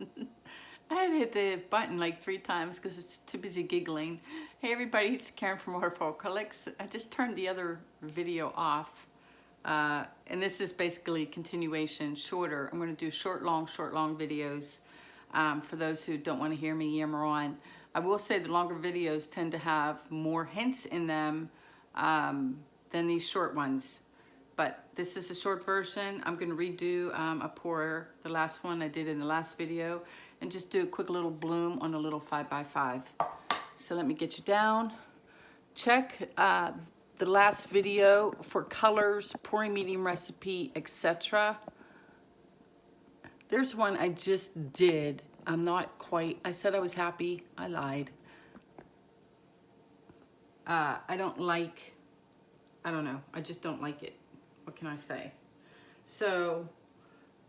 I had to hit the button like 3 times because it's too busy giggling. Hey everybody, it's Karen from Waterfall Acrylics. I just turned the other video off. And this is basically continuation, shorter. I'm going to do short, long videos for those who don't want to hear me yammer on. I will say the longer videos tend to have more hints in them than these short ones. But this is a short version. I'm going to redo a pour, the last one I did in the last video, and just do a quick little bloom on a little 5x5. So let me get you down. Check the last video for colors, pouring medium recipe, etc. There's one I just did. I'm not quite, I said I was happy. I lied. I don't know. I just don't like it. What can I say? So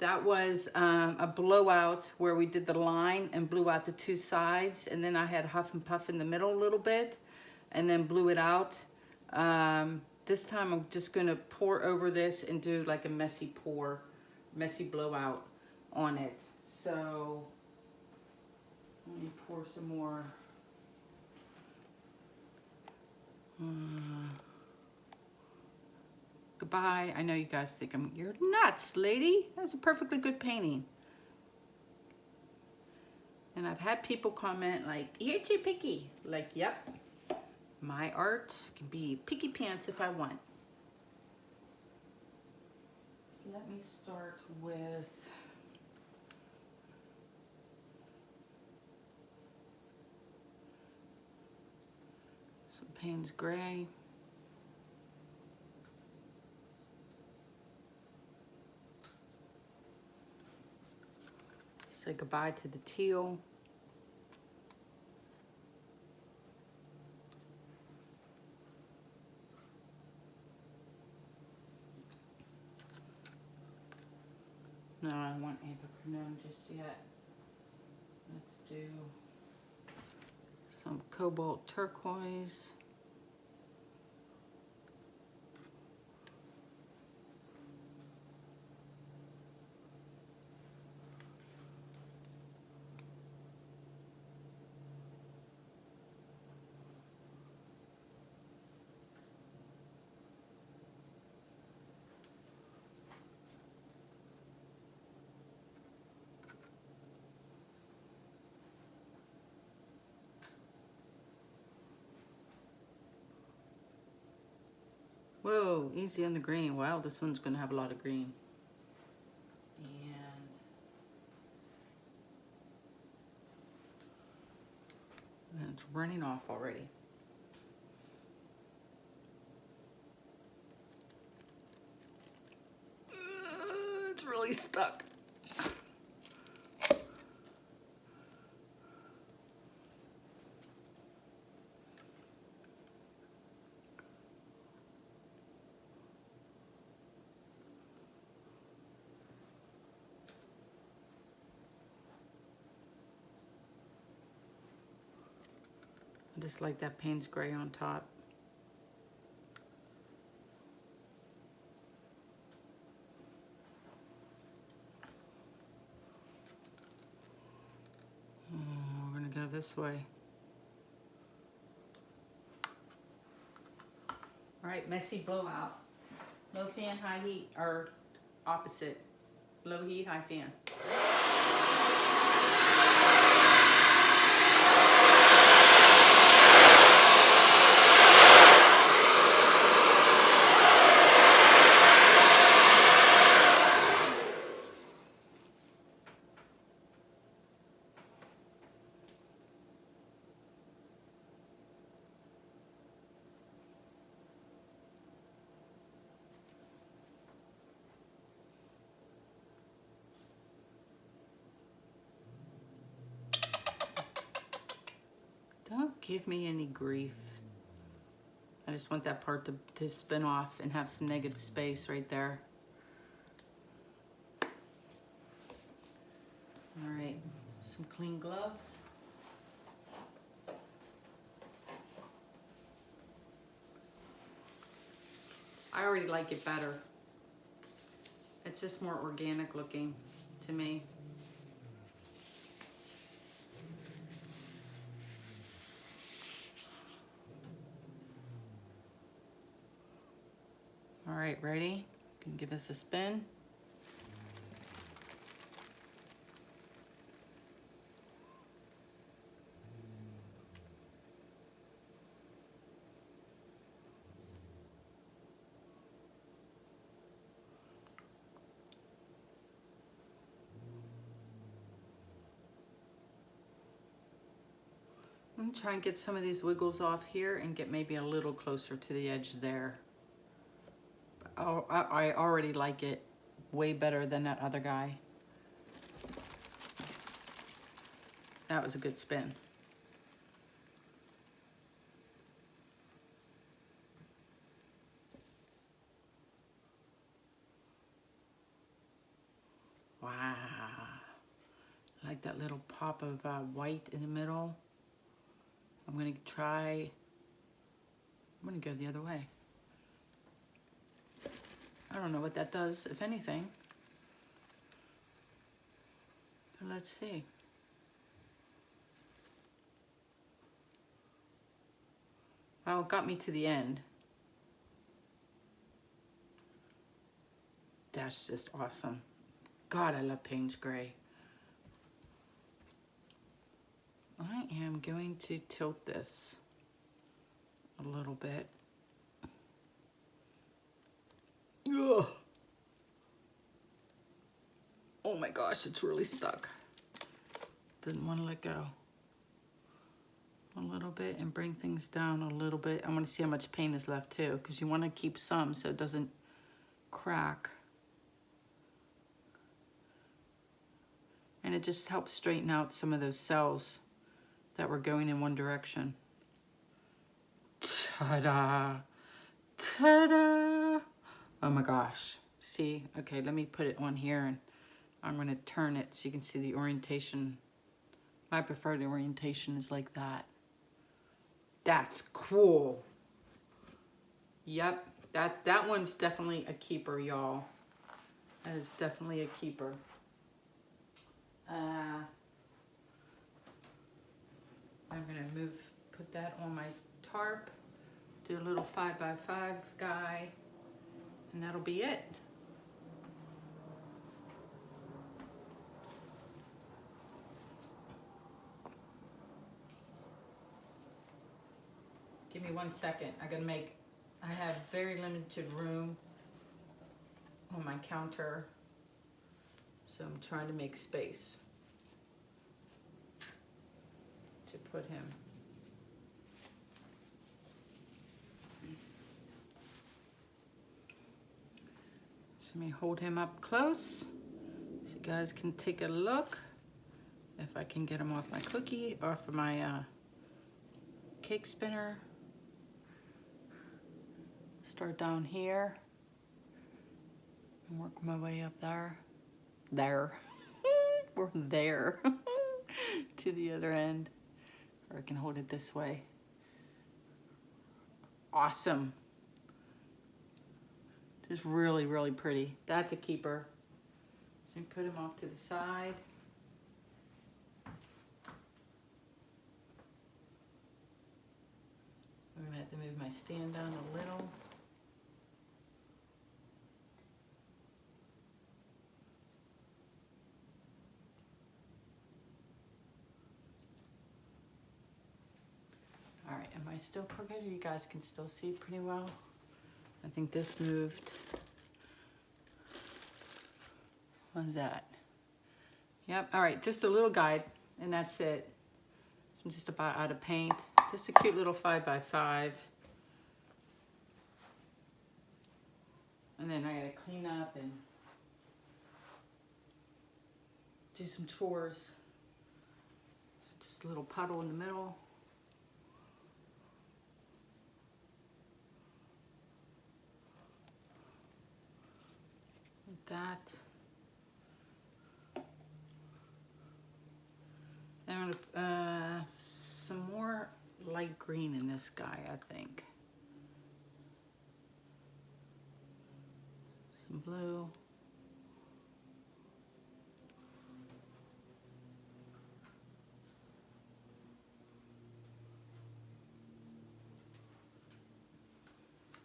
that was a blowout where we did the line and blew out the 2 sides, and then I had huff and puff in the middle a little bit and then blew it out. This time I'm just gonna pour over this and do like a messy blowout on it. So let me pour some more. Goodbye. I know you guys think you're nuts, lady. That's a perfectly good painting. And I've had people comment like, you're too picky. Like, yep, my art can be picky pants if I want. So let me start with some Payne's Gray. Say goodbye to the teal. No, I don't want apricot just yet. Let's do some cobalt turquoise. Whoa, easy on the green. Wow, this one's gonna have a lot of green. And it's running off already. It's really stuck. I just like that Payne's Gray on top. We're gonna go this way. All right, messy blowout. Low fan, high heat, or opposite. Low heat, high fan. Don't give me any grief. I just want that part to spin off and have some negative space right there. All right, some clean gloves. I already like it better. It's just more organic looking to me. right, ready? Can you give us a spin? I'm gonna try and get some of these wiggles off here and get maybe a little closer to the edge there. Oh, I already like it way better than that other guy. That was a good spin. Wow. I like that little pop of white in the middle. I'm gonna go the other way. I don't know what that does, if anything. But let's see. Well, it got me to the end. That's just awesome. God, I love Payne's Gray. I am going to tilt this a little bit. Ugh. Oh my gosh, it's really stuck. Didn't want to let go. A little bit and bring things down a little bit. I want to see how much paint is left too, because you want to keep some so it doesn't crack. And it just helps straighten out some of those cells that were going in one direction. Ta-da! Ta-da! Oh my gosh. See? Okay, let me put it on here and I'm going to turn it so you can see the orientation. My preferred orientation is like that. That's cool. Yep, that one's definitely a keeper, y'all. That is definitely a keeper. I'm gonna put that on my tarp, do a little 5x5 guy, and that'll be it. Give me 1 second. I have very limited room on my counter, so I'm trying to make space to put him. So let me hold him up close so you guys can take a look. If I can get him off my off of my cake spinner. Start down here and work my way up there. We're there to the other end. Or I can hold it this way. Awesome. Just really, really pretty. That's a keeper. So you put him off to the side. I'm gonna have to move my stand down a little. All right, am I still crooked? You guys can still see pretty well. I think this moved. What's that? Yep, all right, just a little guide, and that's it. I'm just about out of paint. Just a cute little 5x5. And then I gotta clean up and do some chores. So just a little puddle in the middle. Like that. And I'm gonna some more light green in this guy, I think. Some blue.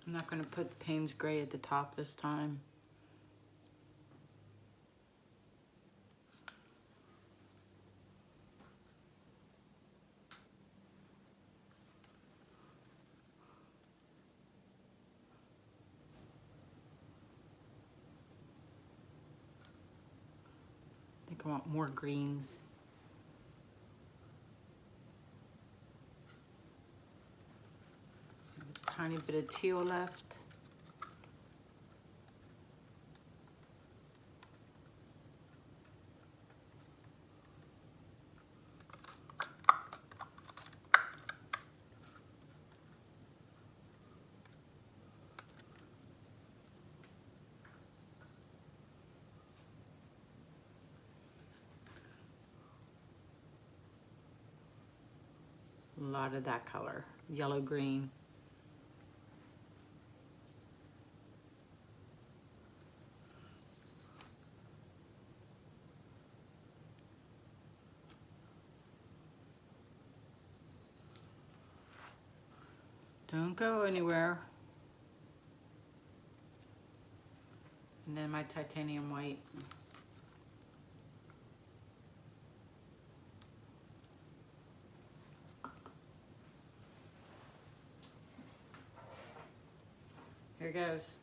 I'm not going to put Payne's Gray at the top this time. I think I want more greens. A tiny bit of teal left. A lot of that color, yellow green. Don't go anywhere. And then my titanium white. Here goes.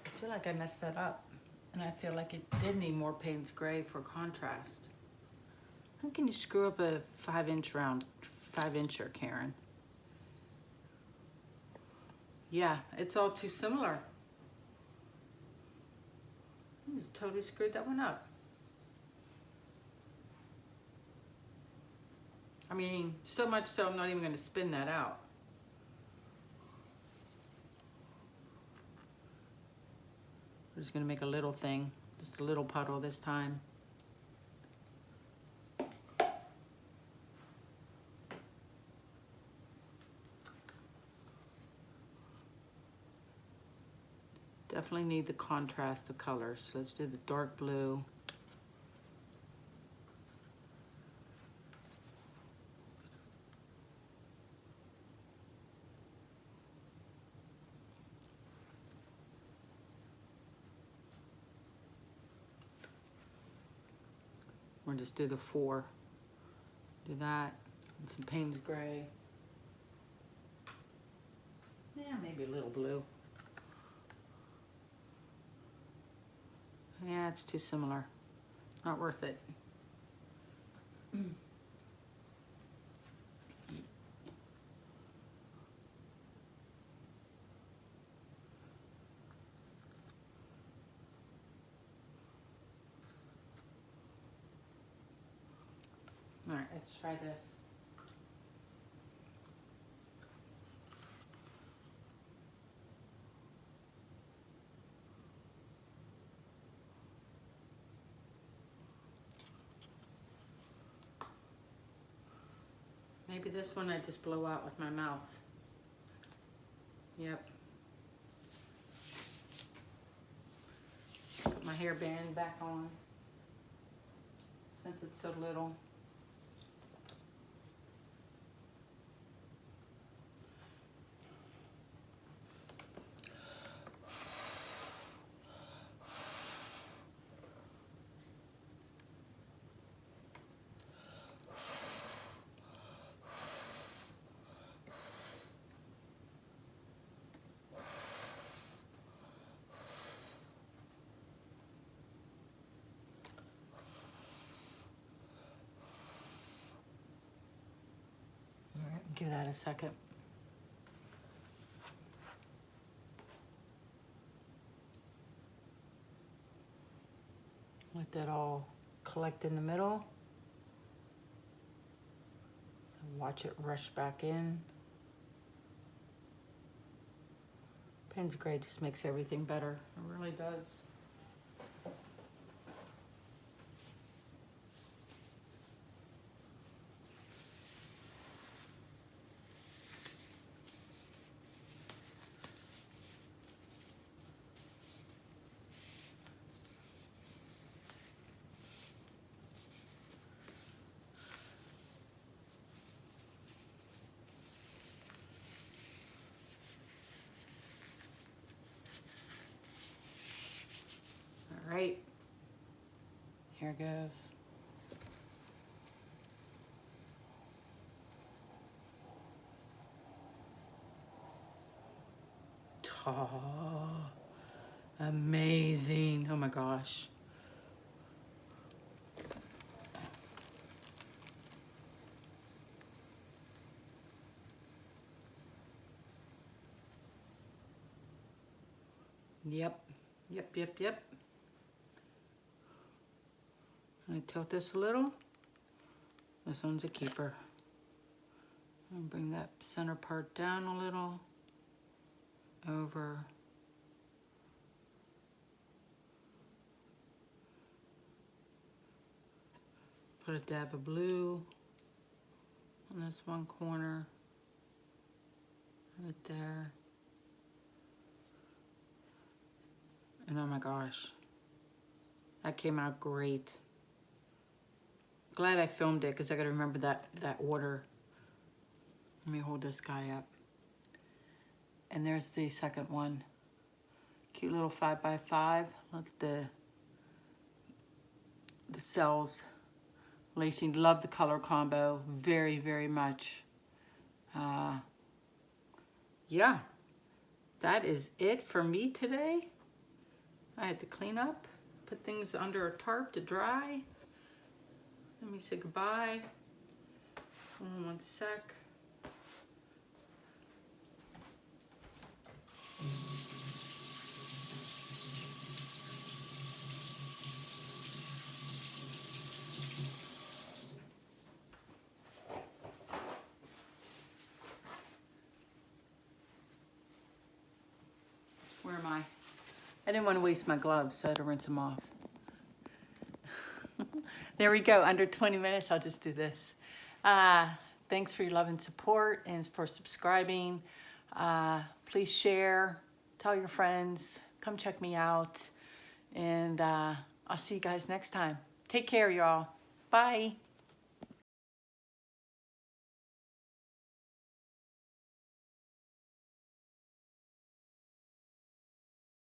I feel like I messed that up, and I feel like it did need more Payne's Gray for contrast. How can you screw up a 5-incher, Karen? Yeah, it's all too similar. I just totally screwed that one up. I mean, so much so I'm not even going to spin that out. I'm just going to make a little thing, just a little puddle this time. Definitely need the contrast of colors. So let's do the dark blue. We'll just do the 4. Do that, and some Payne's Gray. Yeah, maybe a little blue. Yeah, it's too similar. Not worth it. All right, let's try this. Maybe this one I just blow out with my mouth. Yep. Put my hairband back on since it's so little. Give that a second. Let that all collect in the middle. So watch it rush back in. Payne's Gray just makes everything better. It really does. here goes. Oh, amazing. Oh my gosh. Yep. Yep. I'm gonna tilt this a little. This one's a keeper. And bring that center part down a little. Over. Put a dab of blue on this one corner. Right there. And oh my gosh, that came out great. Glad I filmed it because I gotta remember that order. Let me hold this guy up. And there's the second one. Cute little 5x5. Look at the cells. Lacing, love the color combo very, very much. Yeah, that is it for me today. I had to clean up, put things under a tarp to dry. Let me say goodbye. Hold on one sec. Where am I? I didn't want to waste my gloves, so I had to rinse them off. There we go. Under 20 minutes, I'll just do this. Thanks for your love and support and for subscribing. Please share, tell your friends, come check me out. And I'll see you guys next time. Take care, y'all. Bye.